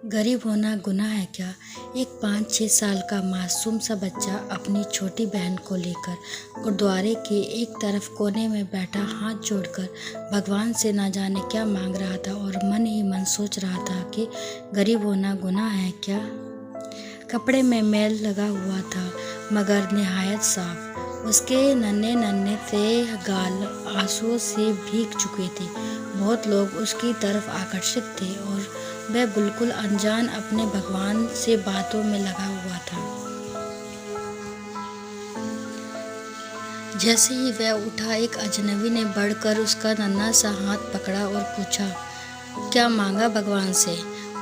गरीब होना गुनाह है क्या? एक 5-6 साल का मासूम सा बच्चा अपनी छोटी बहन को लेकर गुरुद्वारे के एक तरफ कोने में बैठा हाथ जोड़कर भगवान से ना जाने क्या मांग रहा था और मन ही मन सोच रहा था कि गरीब होना गुनाह है क्या। कपड़े में मैल लगा हुआ था मगर निहायत साफ। उसके नन्हे नन्हे से गाल आंसुओं से भीग चुके थे। बहुत लोग उसकी तरफ आकर्षित थे और वह बिल्कुल अनजान अपने भगवान से बातों में लगा हुआ था। जैसे ही वह उठा, एक अजनबी ने बढ़कर उसका नन्हा सा हाथ पकड़ा और पूछा, क्या मांगा भगवान से?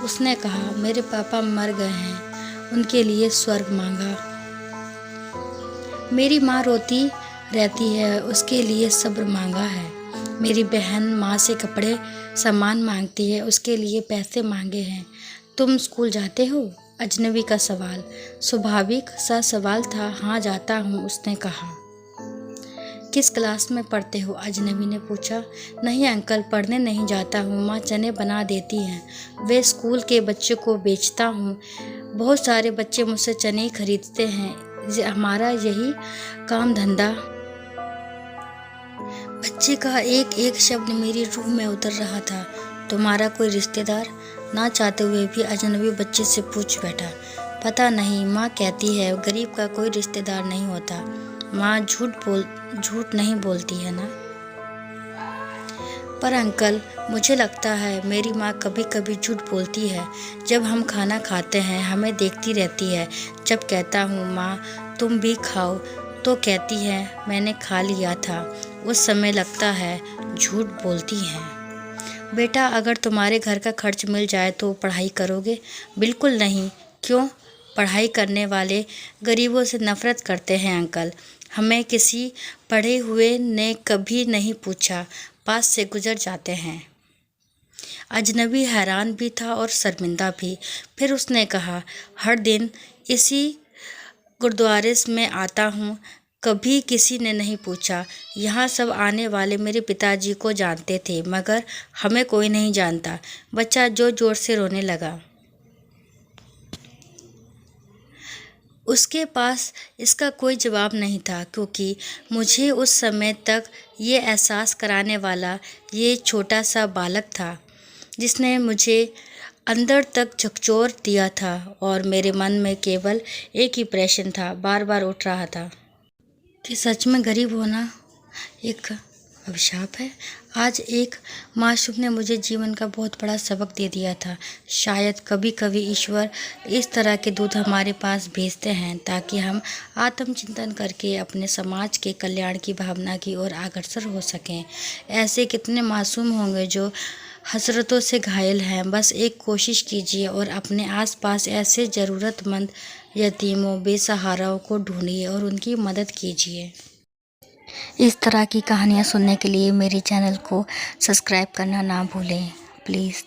उसने कहा, मेरे पापा मर गए हैं, उनके लिए स्वर्ग मांगा। मेरी माँ रोती रहती है, उसके लिए सब्र मांगा है। मेरी बहन माँ से कपड़े सामान मांगती है, उसके लिए पैसे मांगे हैं। तुम स्कूल जाते हो? अजनबी का सवाल स्वाभाविक सा सवाल था। हाँ जाता हूँ, उसने कहा। किस क्लास में पढ़ते हो? अजनबी ने पूछा। नहीं अंकल, पढ़ने नहीं जाता हूँ, माँ चने बना देती हैं, वे स्कूल के बच्चों को बेचता हूँ। बहुत सारे बच्चे मुझसे चने खरीदते हैं, हमारा यही काम धंधा। बच्चे का एक एक शब्द मेरी रूह में उतर रहा था। तुम्हारा कोई रिश्तेदार? ना चाहते हुए भी अजनबी बच्चे से पूछ बैठा। पता नहीं, माँ कहती है गरीब का कोई रिश्तेदार नहीं होता। माँ झूठ नहीं बोलती है ना? पर अंकल, मुझे लगता है मेरी माँ कभी कभी झूठ बोलती है। जब हम खाना खाते हैं हमें देखती रहती है। जब कहता हूँ माँ तुम भी खाओ, तो कहती है मैंने खा लिया था। उस समय लगता है झूठ बोलती हैं। बेटा, अगर तुम्हारे घर का खर्च मिल जाए तो पढ़ाई करोगे? बिल्कुल नहीं। क्यों? पढ़ाई करने वाले गरीबों से नफरत करते हैं अंकल। हमें किसी पढ़े हुए ने कभी नहीं पूछा, पास से गुजर जाते हैं। अजनबी हैरान भी था और शर्मिंदा भी। फिर उसने कहा, हर दिन इसी गुरुद्वारे में आता हूँ, कभी किसी ने नहीं पूछा। यहाँ सब आने वाले मेरे पिताजी को जानते थे, मगर हमें कोई नहीं जानता। बच्चा जोर जोर से रोने लगा। उसके पास इसका कोई जवाब नहीं था, क्योंकि मुझे उस समय तक ये एहसास कराने वाला ये छोटा सा बालक था, जिसने मुझे अंदर तक झकझोर दिया था। और मेरे मन में केवल एक ही प्रश्न था, बार बार उठ रहा था कि सच में गरीब होना एक अभिशाप है। आज एक मासूम ने मुझे जीवन का बहुत बड़ा सबक दे दिया था। शायद कभी कभी ईश्वर इस तरह के दूत हमारे पास भेजते हैं ताकि हम आत्मचिंतन करके अपने समाज के कल्याण की भावना की ओर अग्रसर हो सकें। ऐसे कितने मासूम होंगे जो हसरतों से घायल हैं। बस एक कोशिश कीजिए और अपने आसपास ऐसे ज़रूरतमंद यतीमों, बेसहाराओं को ढूंढिए और उनकी मदद कीजिए। इस तरह की कहानियाँ सुनने के लिए मेरे चैनल को सब्सक्राइब करना ना भूलें प्लीज़।